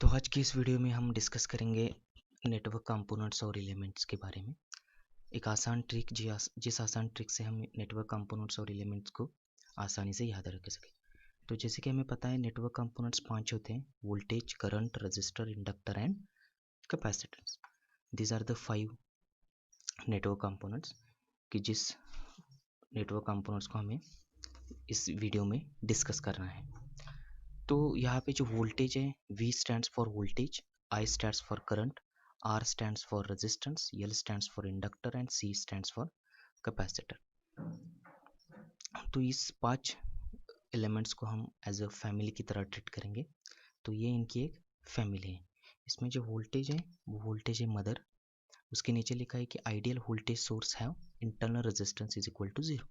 तो आज की इस वीडियो में हम डिस्कस करेंगे नेटवर्क कंपोनेंट्स और एलिमेंट्स के बारे में। एक आसान ट्रिक जिस आसान ट्रिक से हम नेटवर्क कंपोनेंट्स और एलिमेंट्स को आसानी से याद रख सकें। तो जैसे कि हमें पता है नेटवर्क कंपोनेंट्स 5 होते हैं: voltage, current, resistor, inductor and capacitance. These are the 5 network components कि जिस नेटवर्क कंपोनेंट्स को हमें इस वीडियो में डिस्कस करना है। तो यहाँ पे जो वोल्टेज है, V stands for voltage, I stands for current, R stands for resistance, L stands for inductor and C stands for capacitor. तो इस 5 एलिमेंट्स को हम एज अ फैमिली की तरह ट्रीट करेंगे। तो ये इनकी एक फैमिली है। इसमें जो वोल्टेज है वो वोल्टेज है मदर। उसके नीचे लिखा है कि आइडियल वोल्टेज सोर्स है internal resistance is equal to 0।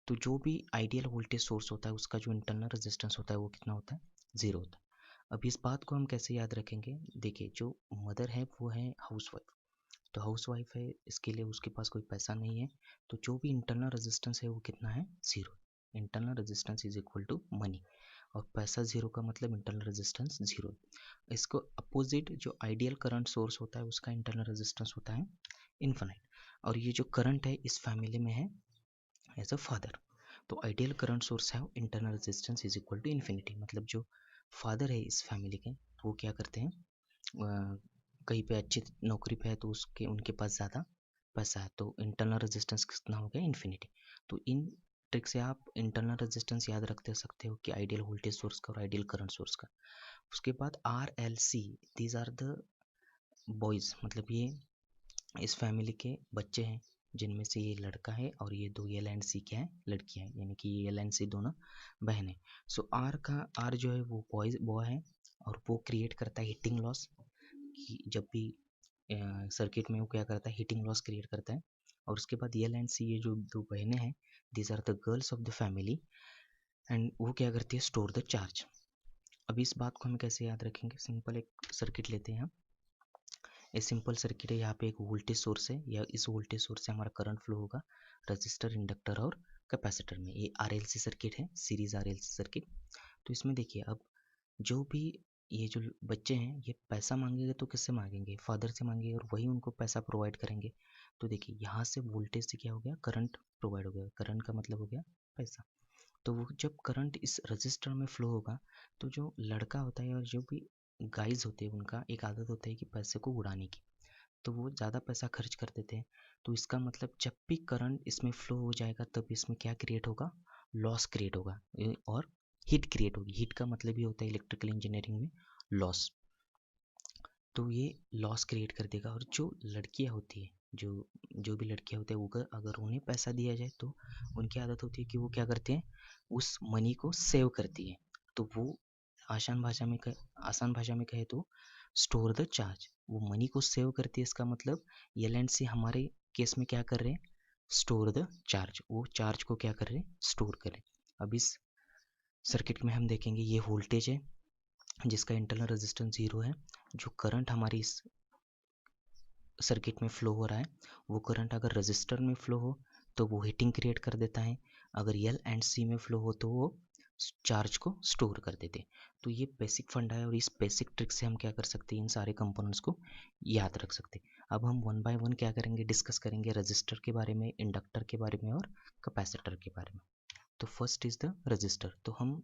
तो जो भी आइडियल वोल्टेज सोर्स होता है उसका जो इंटरनल रेजिस्टेंस होता है वो कितना होता है? 0 होता है। अब इस बात को हम कैसे याद रखेंगे? देखिए, जो मदर है वो है हाउसवाइफ। तो हाउसवाइफ है, इसके लिए उसके पास कोई पैसा नहीं है, तो जो भी इंटरनल रेजिस्टेंस है वो कितना है? 0। Internal resistance is equal to money, और पैसा 0 का मतलब इंटरनल रेजिस्टेंस 0। इसको अपोजिट जो आइडियल करंट सोर्स होता है उसका इंटरनल रेजिस्टेंस होता है इन्फिनिट। और ये जो करंट है इस फैमिली में है एज अ फादर। तो आइडियल करंट सोर्स है internal resistance is equal to infinity. मतलब जो फादर है इस फैमिली के, वो क्या करते हैं, कहीं पे अच्छी नौकरी पे है तो उसके उनके पास ज़्यादा पैसा है, तो इंटरनल रेजिस्टेंस कितना हो गया? इन्फिनिटी। तो इन ट्रिक से आप इंटरनल रेजिस्टेंस याद रखते सकते हो कि आइडियल वोल्टेज सोर्स का और आइडियल करंट सोर्स का। उसके बाद R L C, these are the boys, मतलब ये इस फैमिली के बच्चे हैं, जिनमें से ये लड़का है और ये दो एल एंड सी क्या है? लड़कियां हैं, यानी कि ये एल एंड सी दोनों बहनें। सो आर जो है वो बॉय है, और वो क्रिएट करता है हीटिंग लॉस। कि जब भी सर्किट में वो क्या करता है? हीटिंग लॉस क्रिएट करता है। और उसके बाद एल एंड सी, ये जो दो बहनें हैं, these are the girls of the family, and वो क्या करती है? Store the charge. अब इस बात को हम कैसे याद रखेंगे? सिंपल एक सर्किट लेते हैं हम। ये सिंपल सर्किट है, यहाँ पे एक वोल्टेज सोर्स है, या इस वोल्टेज सोर्स से हमारा करंट फ्लो होगा रजिस्टर, इंडक्टर और कैपेसिटर में। ये आरएलसी सर्किट है, सीरीज आरएलसी सर्किट। तो इसमें देखिए, अब जो भी ये जो बच्चे हैं ये पैसा मांगेंगे तो किससे मांगेंगे? फादर से मांगेंगे, और वही उनको पैसा प्रोवाइड करेंगे। तो देखिए, यहाँ से वोल्टेज से क्या हो गया? करंट प्रोवाइड हो गया। करंट का मतलब हो गया पैसा। तो वो जब करंट इस रजिस्टर में फ्लो होगा, तो जो लड़का होता है और जो भी गाइज होते हैं उनका एक आदत होता है कि पैसे को उड़ाने की, तो वो ज़्यादा पैसा खर्च कर देते हैं। तो इसका मतलब जब भी करंट इसमें फ्लो हो जाएगा तब इसमें क्या क्रिएट होगा? लॉस क्रिएट होगा, और हीट क्रिएट होगी। हीट का मतलब ही होता है इलेक्ट्रिकल इंजीनियरिंग में लॉस। तो ये लॉस क्रिएट कर देगा। और जो लड़कियां होती है, जो जो भी लड़कियां होते हैं, अगर उन्हें पैसा दिया जाए तो उनकी आदत होती है कि वो क्या करते हैं? उस मनी को सेव करती है। तो वो आसान भाषा में आसान भाषा में कहे तो स्टोर द चार्ज। वो मनी को सेव करती है, इसका मतलब एल एंड सी हमारे केस में क्या कर रहे हैं? Store the charge. वो चार्ज को क्या कर रहे हैं? स्टोर करें। अब इस सर्किट में हम देखेंगे, ये वोल्टेज है जिसका इंटरनल रेजिस्टेंस 0 है। जो करंट हमारी इस सर्किट में फ्लो हो रहा है, वो करंट अगर रजिस्टर में फ्लो हो तो वो हीटिंग क्रिएट कर देता है, अगर एल एंड सी में फ्लो हो तो वो चार्ज को स्टोर कर देते हैं। तो ये बेसिक फंडा है, और इस बेसिक ट्रिक से हम क्या कर सकते हैं? इन सारे कंपोनेंट्स को याद रख सकते हैं। अब हम वन बाय वन क्या करेंगे? डिस्कस करेंगे रजिस्टर के बारे में, इंडक्टर के बारे में और कैपेसिटर के बारे में। तो फर्स्ट इज द रजिस्टर। तो हम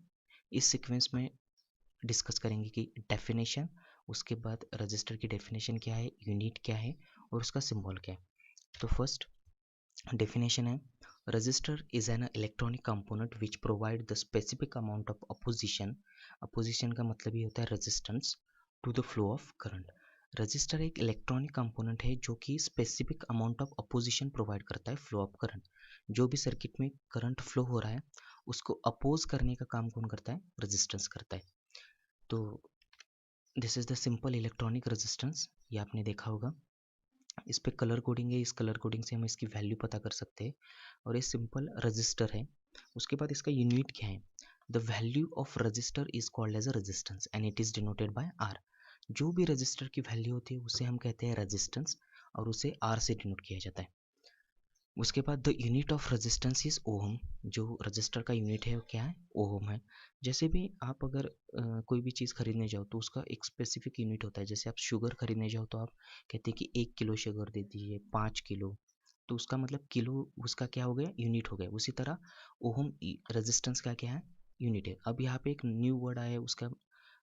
इस सीक्वेंस में डिस्कस करेंगे कि डेफिनेशन, उसके बाद रजिस्टर की डेफिनेशन क्या है, यूनिट क्या है, और उसका सिंबल क्या है। तो फर्स्ट डेफिनेशन है, resistor is an electronic component which provide the specific amount of opposition. Opposition का मतलब ये होता है resistance to the flow of current. Resistor एक इलेक्ट्रॉनिक कंपोनेंट है जो कि specific amount of opposition provide करता है फ्लो ऑफ करंट। जो भी सर्किट में करंट फ्लो हो रहा है उसको अपोज करने का काम कौन करता है? रेजिस्टेंस करता है। तो this is the simple electronic resistance, ये आपने देखा होगा। इस पे कलर कोडिंग है, इस कलर कोडिंग से हम इसकी वैल्यू पता कर सकते हैं। और ये सिंपल रजिस्टर है। उसके बाद इसका यूनिट क्या है? The value of resistor is called as a resistance and it is denoted by R. जो भी रजिस्टर की वैल्यू होती है उसे हम कहते हैं रेजिस्टेंस, और उसे आर से डिनोट किया जाता है। उसके बाद the unit of resistance is ohm. जो रजिस्टर का यूनिट है वो क्या है, ओम है। जैसे भी आप अगर कोई भी चीज़ खरीदने जाओ तो उसका एक स्पेसिफिक यूनिट होता है। जैसे आप शुगर खरीदने जाओ तो आप कहते हैं कि 1 किलो शुगर दे दीजिए, 5 किलो, तो उसका मतलब किलो उसका क्या हो गया, यूनिट हो गया। उसी तरह ओम रेजिस्टेंस का क्या है, यूनिट है। अब यहाँ पे एक न्यू वर्ड आया है, उसका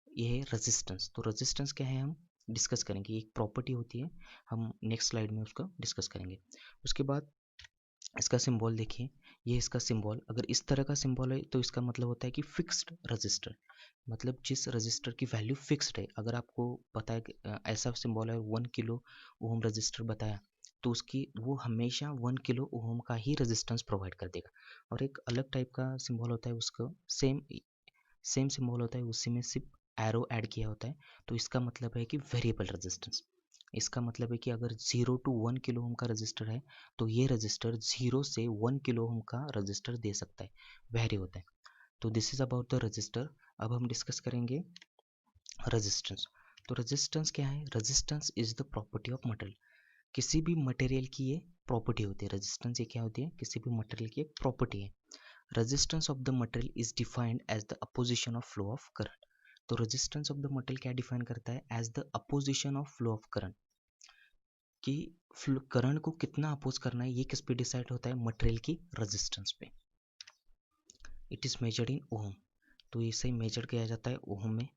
ये है रेजिस्टेंस। तो रेजिस्टेंस क्या है हम डिस्कस करेंगे, एक प्रॉपर्टी होती है, हम नेक्स्ट स्लाइड में उसका डिस्कस करेंगे। उसके बाद इसका सिंबल देखिए, ये इसका सिंबल अगर इस तरह का सिंबल है तो इसका मतलब होता है कि फिक्स्ड रजिस्टर, मतलब जिस रजिस्टर की वैल्यू फिक्स्ड है। अगर आपको पता है कि ऐसा सिंबल है 1 किलो ओम रजिस्टर बताया, तो उसकी वो हमेशा 1 किलो ओम का ही रेजिस्टेंस प्रोवाइड कर देगा। और एक अलग टाइप का सिंबल होता है, उसको सेम सेम सिंबल होता है, उसी में सिर्फ एरो ऐड किया होता है। तो इसका मतलब है कि वेरिएबल रेजिस्टेंस। इसका मतलब है कि अगर 0 to 1 किलो ओम का रजिस्टर है तो ये रजिस्टर 0 से 1 किलो ओम का रजिस्टर दे सकता है, वेरी होता है। तो this is about the register. अब हम डिस्कस करेंगे रेजिस्टेंस। तो रेजिस्टेंस क्या है, resistance is the property of material. किसी भी मटेरियल की ये प्रॉपर्टी होती है, रेजिस्टेंस ये क्या होती है, किसी भी मटेरियल की एक प्रॉपर्टी है। Resistance of the material is defined as the opposition of flow of current. तो रेजिस्टेंस ऑफ द मटेरियल क्या डिफाइन करता है, as the opposition of flow of current, कि करंट को कितना अपोज करना है, ये किस पे डिसाइड होता है, मटेरियल की रेजिस्टेंस पे। इट इज मेजर्ड इन ओम। तो इसे मेजर किया जाता है ओम में।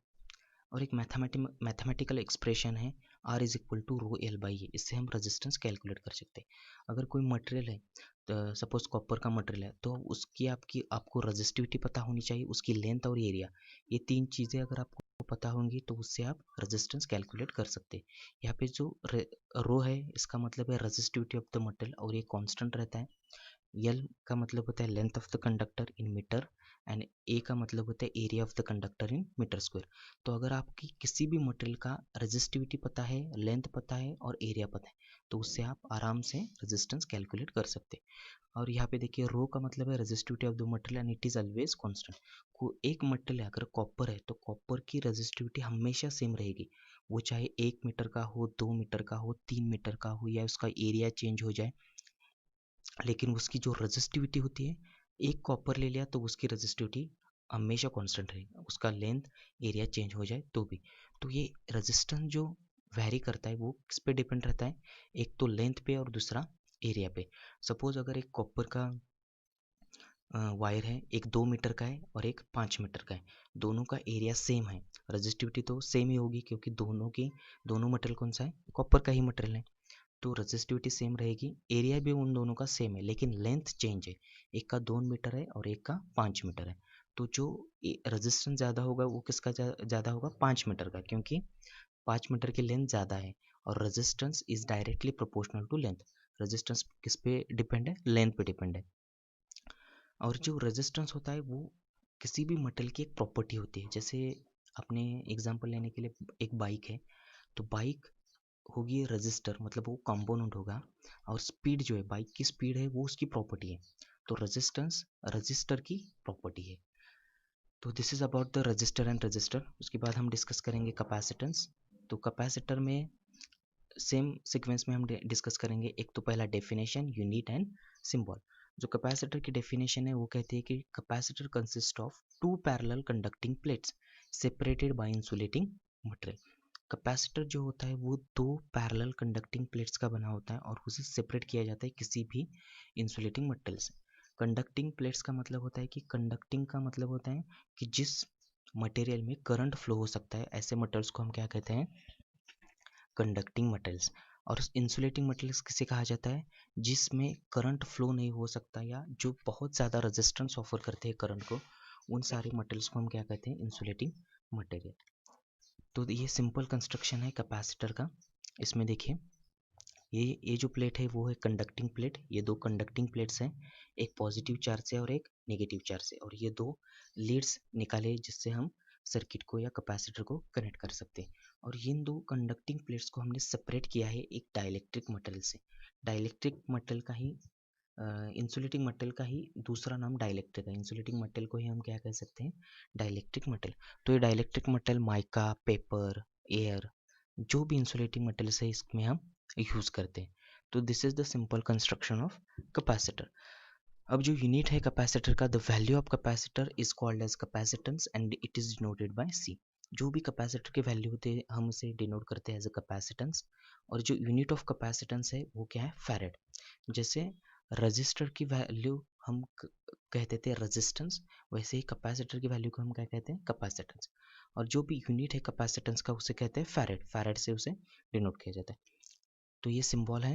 और एक मैथमेटिकल एक्सप्रेशन है R is equal to rho L by A, इससे हम रेजिस्टेंस कैलकुलेट कर सकते हैं। अगर कोई मटेरियल है, तो सपोज कॉपर का मटेरियल है, तो उसकी आपको रेजिस्टिविटी पता होनी चाहिए, उसकी लेंथ और एरिया, ये तीन चीज़ें अगर आपको पता होंगी तो उससे आप रेजिस्टेंस कैलकुलेट कर सकते हैं। यहाँ पे जो रो है इसका मतलब है रेजिस्टिविटी ऑफ द मटेरियल, और ये कांस्टेंट रहता है। एल का मतलब होता है length of the conductor in metre, and A का मतलब होता है area of the conductor in metre square. तो अगर आपकी किसी भी मटेरियल का रेजिस्टिविटी पता है, लेंथ पता है और एरिया पता है, तो उससे आप आराम से रेजिस्टेंस कैलकुलेट कर सकते हैं। और यहाँ पे देखिए रो का मतलब है resistivity of the material and it is always constant. को एक मटेरियल अगर कॉपर है तो कॉपर की रेजिस्टिविटी हमेशा सेम रहेगी, वो चाहे 1 मीटर का हो, 2 मीटर का हो, 3 मीटर का हो, या उसका एरिया चेंज हो जाए, लेकिन उसकी जो रेजिस्टिविटी होती है, एक कॉपर ले लिया तो उसकी रेजिस्टिविटी हमेशा कांस्टेंट रहेगी, उसका लेंथ एरिया चेंज हो जाए तो भी। तो ये रेजिस्टेंस जो वैरी करता है वो किस पे डिपेंड रहता है, एक तो लेंथ पे और दूसरा एरिया पे। सपोज अगर एक कॉपर का वायर है, एक 2 मीटर का है और एक 5 मीटर का है, दोनों का एरिया सेम है, रेजिस्टिविटी तो सेम ही होगी, क्योंकि दोनों मटेरियल कौन सा है, कॉपर का ही मटेरियल है, तो रेजिस्टिविटी सेम रहेगी, एरिया भी उन दोनों का सेम है, लेकिन लेंथ चेंज है, एक का 2 मीटर है और एक का 5 मीटर है। तो जो रेजिस्टेंस ज़्यादा होगा वो किसका ज़्यादा होगा, 5 मीटर का, क्योंकि 5 मीटर की लेंथ ज़्यादा है, और resistance is directly proportional to length. Resistance किस पे डिपेंड है, लेंथ पे डिपेंड है। और जो रेजिस्टेंस होता है वो किसी भी मटेरियल की एक प्रॉपर्टी होती है। जैसे अपने एग्जांपल लेने के लिए एक बाइक है, तो बाइक होगी रजिस्टर, मतलब वो कंपोनेंट होगा, और स्पीड जो है बाइक की स्पीड है वो उसकी प्रॉपर्टी है। तो रेजिस्टेंस रजिस्टर की प्रॉपर्टी है। तो this is about the register and register. उसके बाद हम डिस्कस करेंगे कैपेसिटेंस। तो कैपेसिटर में सेम सीक्वेंस में हम डिस्कस करेंगे, एक तो पहला डेफिनेशन, यूनिट एंड सिंबल। जो कैपेसिटर की डेफिनेशन है वो कहती है कि capacitor consist of two parallel conducting plates separated by insulating material. Capacitor जो होता है वो दो पैरेलल कंडक्टिंग प्लेट्स का बना होता है और उसे सेपरेट किया जाता है किसी भी इंसुलेटिंग मटेरियल से। कंडक्टिंग प्लेट्स का मतलब होता है कि कंडक्टिंग का मतलब होता है कि जिस मटेरियल में करंट फ्लो हो सकता है, ऐसे मटेरियल्स को हम क्या कहते हैं, कंडक्टिंग मटेरियल्स। और इंसुलेटिंग मटेरियल्स किसे कहा जाता है, जिसमें करंट फ्लो नहीं हो सकता या जो बहुत ज़्यादा रेजिस्टेंस ऑफर करते हैं करंट को, उन सारे मटेरियल्स को हम क्या कहते हैं, इंसुलेटिंग मटेरियल। तो ये सिंपल कंस्ट्रक्शन है कैपेसिटर का। इसमें देखिए ये जो प्लेट है वो है कंडक्टिंग प्लेट, ये दो कंडक्टिंग प्लेट्स हैं, एक पॉजिटिव चार्ज से और एक नेगेटिव चार्ज से, और ये दो लीड्स निकाले जिससे हम सर्किट को या कैपेसिटर को कनेक्ट कर सकते हैं। और इन दो कंडक्टिंग प्लेट्स को हमने सेपरेट किया है एक डाइलेक्ट्रिक मटेरियल से। डाइलेक्ट्रिक मटेरियल का ही इंसुलेटिंग मटेरियल का ही दूसरा नाम डाइलेक्ट्रिक है, इंसुलेटिंग मटेरियल को ही हम क्या कह सकते हैं, डाइलेक्ट्रिक मटेरियल। तो ये dielectric material mica, paper, air, जो भी इंसुलेटिंग मटेरियल्स है इसमें हम यूज़ करते हैं। तो this is the simple construction of capacitor. अब जो यूनिट है कैपेसिटर का, the value of capacitor is called as capacitance and it is denoted by C. जो भी कैपेसिटर के वैल्यू होते हैं हम उसे डिनोट करते हैं एज अ कैपेसिटेंस, और जो यूनिट ऑफ कैपेसिटेंस है वो क्या है, फैरेड। जैसे रजिस्टर की वैल्यू हम कहते थे रेजिस्टेंस, वैसे ही कैपेसिटर की वैल्यू को हम क्या कहते हैं, कैपेसिटेंस। और जो भी यूनिट है कैपेसिटेंस का उसे कहते हैं फैरेड, फैरेड से उसे डिनोट किया जाता है। तो ये सिंबल है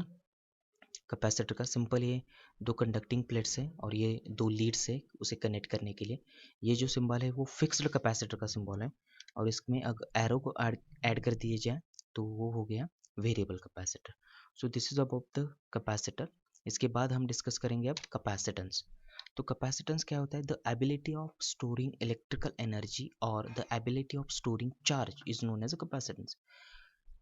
कैपेसिटर का। सिंपल ये दो कंडक्टिंग प्लेट्स है और ये दो लीड्स है उसे कनेक्ट करने के लिए। ये जो सिंबल है वो फिक्स्ड कैपेसिटर का सिंबल है, और इसमें अगर एरो को ऐड कर दिए जाए तो वो हो गया variable capacitor. So this is about the capacitor. इसके बाद हम डिस्कस करेंगे अब कैपेसिटेंस। तो कैपेसिटेंस क्या होता है, the ability of storing electrical energy और the ability of storing charge is known as a capacitance.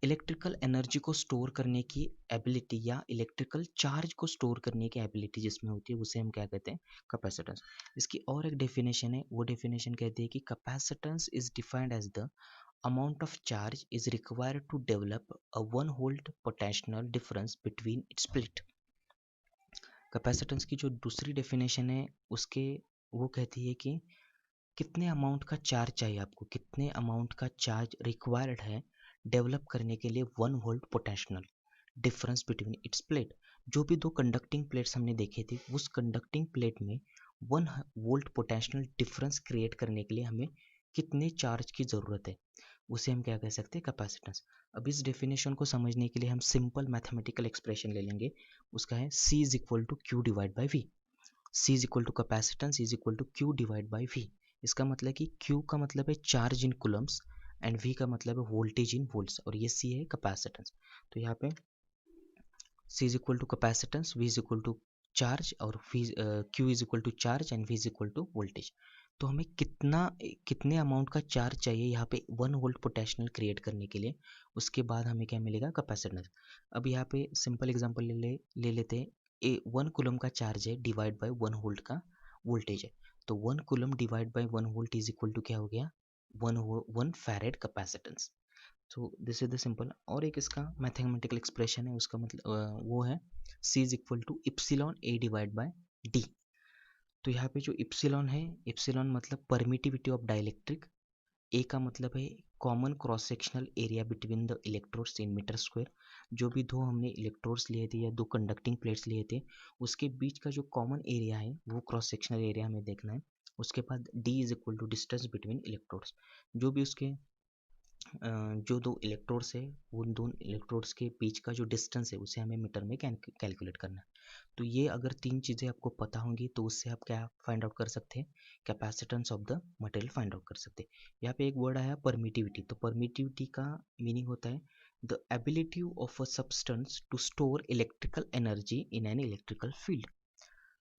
Electrical energy को स्टोर करने की एबिलिटी या इलेक्ट्रिकल चार्ज को स्टोर करने की एबिलिटी जिसमें होती है उसे हम क्या कहते हैं, कैपेसिटेंस। इसकी और एक डेफिनेशन है, वो डेफिनेशन कहती है कि capacitance is defined as the amount of charge is required to develop a 1 volt potential difference between its plate। Capacitance की जो दूसरी डेफिनेशन है उसके वो कहती है कि कितने अमाउंट का चार्ज चाहिए आपको, कितने अमाउंट का चार्ज रिक्वायर्ड है डेवलप करने के लिए 1 volt potential difference between its plate. जो भी दो कंडक्टिंग प्लेट्स हमने देखे थे उस कंडक्टिंग प्लेट में 1 वोल्ट पोटेंशियल डिफरेंस क्रिएट करने के लिए हमें कितने चार्ज की ज़रूरत है, उसे हम क्या कह सकते हैं, कैपेसिटेंस। अब इस डेफिनेशन को समझने के लिए हम सिंपल मैथमेटिकल एक्सप्रेशन ले लेंगे। उसका है C is equal to Q divide by V. C is equal to capacitance is equal to Q divide by V. इसका मतलब कि Q का मतलब है charge in coulombs and V का मतलब है वोल्टेज इन वोल्ट्स, और ये C है कैपेसिटेंस। तो यहाँ पे C is equal to capacitance, V is equal to charge, और Q is equal to charge and V is equal to voltage. तो हमें कितने अमाउंट का चार्ज चाहिए यहाँ पे 1 वोल्ट पोटेंशियल क्रिएट करने के लिए, उसके बाद हमें क्या मिलेगा, कैपेसिटेंस। अब यहाँ पे सिंपल एग्जांपल ले लेते हैं। 1 कूलम का चार्ज है डिवाइड बाय 1 वोल्ट का वोल्टेज है, तो 1 coulomb divide by 1 volt is equal to क्या हो गया, 1 farad capacitance. So this is the simple. और एक इसका मैथमेटिकल एक्सप्रेशन है, उसका मतलब वो है C is equal to epsilon A divide by D। तो यहाँ पे जो इप्सिलॉन है, इप्सिलॉन मतलब परमिटिविटी ऑफ डाइलेक्ट्रिक, ए का मतलब है common cross sectional area between the electrodes in metre square. जो भी दो हमने इलेक्ट्रोड्स लिए थे या दो कंडक्टिंग प्लेट्स लिए थे उसके बीच का जो कॉमन एरिया है वो क्रॉस सेक्शनल एरिया हमें देखना है। उसके बाद D is equal to distance between electrodes. जो भी उसके जो दो इलेक्ट्रोड्स है उन दोनों इलेक्ट्रोड्स के बीच का जो डिस्टेंस है उसे हमें मीटर में कैलकुलेट करना है। तो ये अगर तीन चीज़ें आपको पता होंगी तो उससे आप क्या फाइंड आउट कर सकते हैं, capacitance of the material find out कर सकते हैं। यहाँ पे एक वर्ड आया परमिटिविटी, तो परमिटिविटी का मीनिंग होता है the ability of a substance to store electrical energy in an electrical field.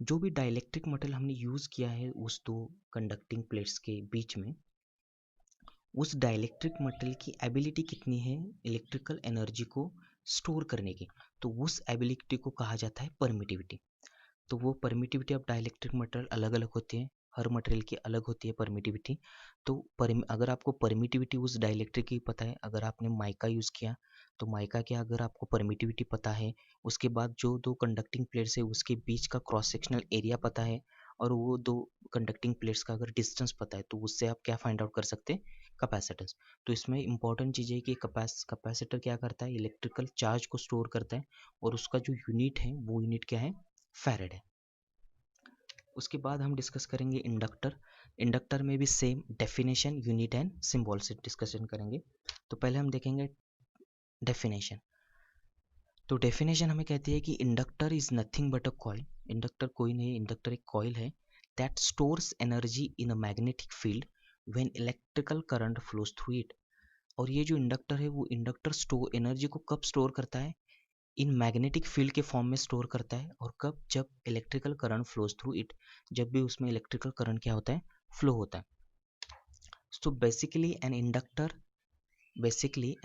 जो भी डाइलेक्ट्रिक मटेरियल हमने यूज़ किया है उस दो कंडक्टिंग प्लेट्स के बीच में, उस डाइलेक्ट्रिक मटेरियल की एबिलिटी कितनी है इलेक्ट्रिकल एनर्जी को स्टोर करने की, तो उस एबिलिटी को कहा जाता है परमिटिविटी। तो वो परमिटिविटी ऑफ डाइलेक्ट्रिक मटेरियल अलग अलग होती है, हर मटेरियल की अलग होती है परमिटिविटी। तो अगर आपको परमिटिविटी उस डाइलेक्ट्रिक की पता है, अगर आपने माइका यूज़ किया तो माइका की अगर आपको परमिटिविटी पता है, उसके बाद जो दो कंडक्टिंग प्लेट्स है उसके बीच का क्रॉस सेक्शनल एरिया पता है, और वो दो कंडक्टिंग प्लेट्स का अगर डिस्टेंस पता है तो उससे आप क्या फाइंड आउट कर सकते हैं, कैपेसिटेंस। तो इसमें इंपॉर्टेंट चीज़ है कि कैपेसिटर क्या करता है, इलेक्ट्रिकल चार्ज को स्टोर करता है, और उसका जो यूनिट है वो यूनिट क्या है, फैरेड है। उसके बाद हम डिस्कस करेंगे इंडक्टर। इंडक्टर में भी same definition, unit and symbol से डिस्कशन करेंगे। तो पहले हम देखेंगे डेफिनेशन। तो डेफिनेशन हमें कहती है कि inductor is nothing but a coil. Inductor कोई नहीं, इंडक्टर एक कॉइल है that stores energy in a magnetic field when electrical current flows through it. और ये जो इंडक्टर है वो इंडक्टर स्टोर एनर्जी को कब स्टोर करता है, इन मैग्नेटिक फील्ड के फॉर्म में स्टोर करता है, और कब, जब electrical current flows through it, जब भी उसमें इलेक्ट्रिकल करंट क्या होता है, फ्लो होता है। So basically an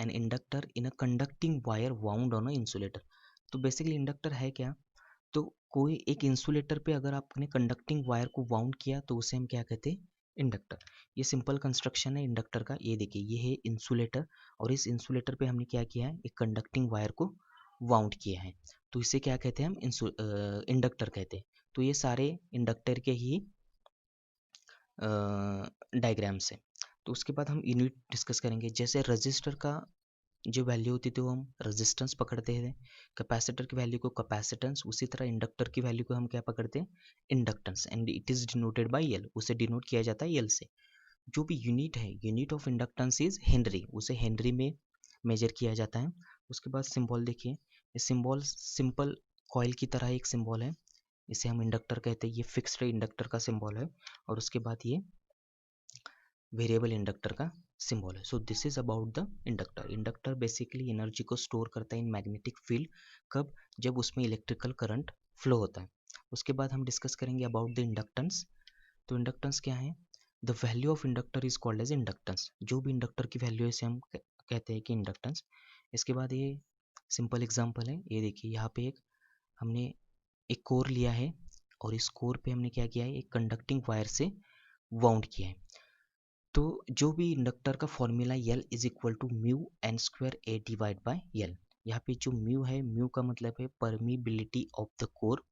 inductor in a conducting wire wound on a insulator. तो बेसिकली इंडक्टर है क्या, तो कोई एक इंसुलेटर पे अगर आपने कंडक्टिंग वायर को वाउंड किया तो उसे हम क्या कहते हैं, इंडक्टर। ये सिंपल कंस्ट्रक्शन है इंडक्टर का। ये देखिए ये है इंसुलेटर, और इस इंसुलेटर पे हमने क्या किया है, एक कंडक्टिंग वायर को वाउंड किया है। तो इसे क्या कहते हैं हम, इंडक्टर कहते हैं। तो ये सारे इंडक्टर के ही डायग्राम्स हैं। तो उसके बाद हम यूनिट डिस्कस करेंगे। जैसे रजिस्टर का जो वैल्यू होती थी वो हम रेजिस्टेंस पकड़ते थे, कैपेसिटर की वैल्यू को कैपेसिटेंस, उसी तरह इंडक्टर की वैल्यू को हम क्या पकड़ते हैं, inductance, and it is denoted by L, उसे डिनोट किया जाता है एल से। जो भी यूनिट है, unit of inductance is Henry, उसे हेनरी में मेजर किया जाता है। उसके बाद सिंबल देखिए, ये सिंबल सिंपल कॉइल की तरह एक सिंबल है, इसे हम इंडक्टर कहते हैं, ये फिक्स्ड इंडक्टर का सिंबल है। और उसके बाद ये वेरिएबल इंडक्टर का सिंबल है। सो this is about the inductor. Inductor basically energy को स्टोर करता है इन मैग्नेटिक फील्ड, कब, जब उसमें इलेक्ट्रिकल करंट फ्लो होता है। उसके बाद हम डिस्कस करेंगे अबाउट द इंडक्टेंस। तो इंडक्टेंस क्या है, the value of inductor is called as inductance, जो भी इंडक्टर की वैल्यू है इसे हम कहते हैं कि इंडक्टेंस। इसके बाद ये सिंपल एग्जांपल है, ये देखिए यहाँ पे एक हमने एक कोर लिया है, और इस कोर पे हमने क्या किया है, एक कंडक्टिंग वायर से वाउंड किया है। तो जो भी इंडक्टर का formula L is equal to mu N square A divide by L. यहाँ पे जो म्यू है, म्यू का मतलब है permeability of the core,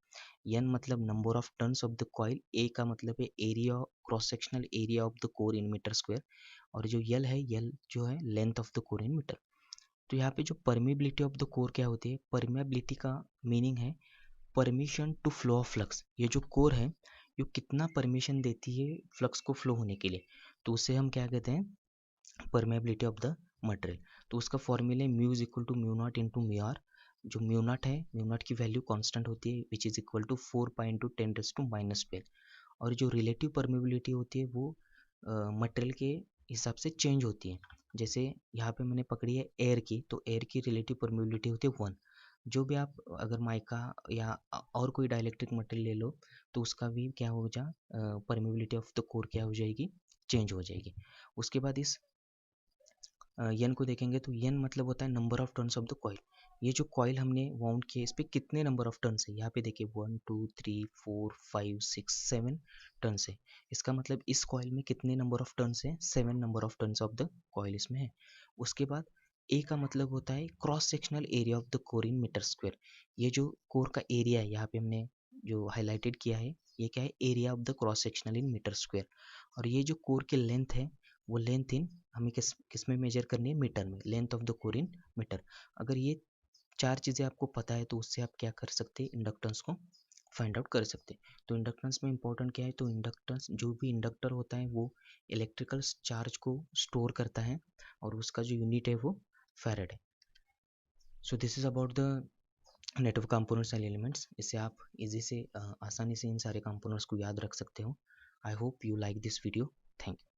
N मतलब number of turns of the coil, A का मतलब है area, cross sectional area of the core in metre square, और जो यल है, यल जो है length of the core in metre. तो यहाँ पे जो परमीबिलिटी ऑफ द कोर क्या होती है, परमेबिलिटी का मीनिंग है permission to flow of flux. ये जो कोर है, ये कितना परमिशन देती है फ्लक्स को फ्लो होने के लिए, तो उसे हम क्या कहते हैं, परमेबिलिटी ऑफ द मटेरियल। तो उसका formula mu is equal to mu naught into mu R. जो म्यू नॉट है, म्यू नॉट की वैल्यू कांस्टेंट होती है, which is equal to 4 pi into 10⁻⁻²। और जो रिलेटिव परमेबिलिटी होती है वो मटेरियल के हिसाब से चेंज होती है। जैसे यहाँ पे मैंने पकड़ी है एयर की, तो एयर की रिलेटिव परमेबिलिटी होती है 1। जो भी आप अगर माइका या और कोई डाइलेक्ट्रिक मटेरियल ले लो, तो उसका भी क्या हो जा, परमेबिलिटी ऑफ द कोर क्या हो जाएगी, चेंज हो जाएगी। उसके बाद इस यन को देखेंगे, तो यन मतलब होता है number of turns of the coil. ये जो कॉइल हमने वाउंड किया, इस पर कितने नंबर ऑफ टर्न्स है, यहाँ पे देखिए 1 2 3 4 5 6 7 टर्न्स है। इसका मतलब इस कॉइल में कितने नंबर ऑफ टर्न्स है, 7 number of turns of the coil इसमें है। उसके बाद ए का मतलब होता है cross sectional area of the core in metre square. ये जो कोर का एरिया है, यहाँ पे हमने जो हाईलाइटेड किया है, ये क्या है, area of the cross sectional in metre square. और ये जो कोर की लेंथ है, वो लेंथ इन हमें किस में मेजर करनी है, मीटर में, length of the core in metre. अगर ये चार चीज़ें आपको पता है, तो उससे आप क्या कर सकते हैं, इंडक्टेंस को फाइंड आउट कर सकते हैं। तो इंडक्टेंस में इंपॉर्टेंट क्या है, तो इंडक्टेंस, जो भी इंडक्टर होता है वो इलेक्ट्रिकल चार्ज को स्टोर करता है, और उसका जो यूनिट है वो फैराड है। सो this is about the network components and elements. इससे आप इजी से आसानी से इन सारे कंपोनेंट्स को याद रख सकते हो। I hope you like this video. Thank you.